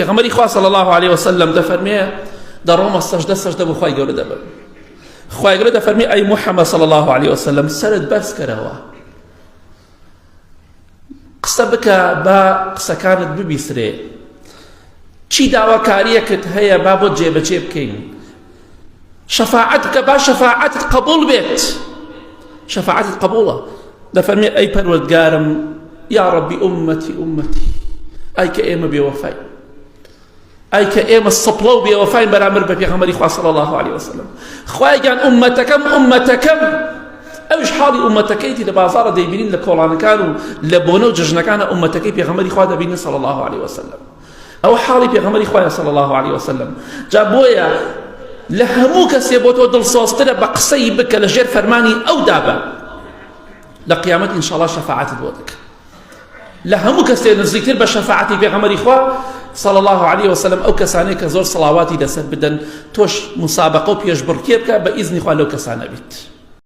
پێغەمبەری خوا صلی الله عليه وسلم دەفەرمێ دەڕۆمە سەجدە بۆ خوای گەورە دەبم. خوای گەورە دەفەرمێ ئەی محەممەد صلی الله عليه وسلم سەرت بەرز کەرەوە، قسە بکە با قسەکانت ببیسرێ، چی داواکاریەکت هەیە با بۆ جێبەجێ بکەین، شەفاعەت بکە با شەفاعەتت قبول بێت، شەفاعەتت قبوڵە. دەفەرمێ ئەی پەروەردگارم یا ڕەبی ئومەتی ئومەتی، ئەی کە ئێمە بێوەفاین، ئەی کە ئێمە سەپڵە و بێوەفاین بەرامبەر بە پێغەمبەری خوا صلی الله عليه وسلم. خوایگیان ئومەتەکەم ئومەتەکەم، ئەوش حاڵی ئومەتەکەیتی لە بازاڕە دەیبینین لە کۆڵانەکان و لە بۆنە و جژنەکانە ئومەتەکەی پێغەمبەری خوا دەبینین صلی الله عليه وسلم. ئەو حاڵی پێغەمبەری خوایە صلی الله عليه وسلم. جا بۆیە لە هەموو کەسێ بۆ تۆ دڵسۆزترە بە قسەی بکە لە ژێر فەرمانی ئەو دابە، لە قیامەت ئینشاءالله شەفاعەتت بۆ دەکە. لە هەموو کەسێ نزیکتر بە شەفاعەتی پێغەمبەری خوا صلی الله عليه وسلم ئەو کەسانەی کە زۆر سەڵاواتی لەسەر بدەن، تۆش مسابقە و پێشبڕکێ بکە بە ئیزنی خوا لەو کەسانە بیت.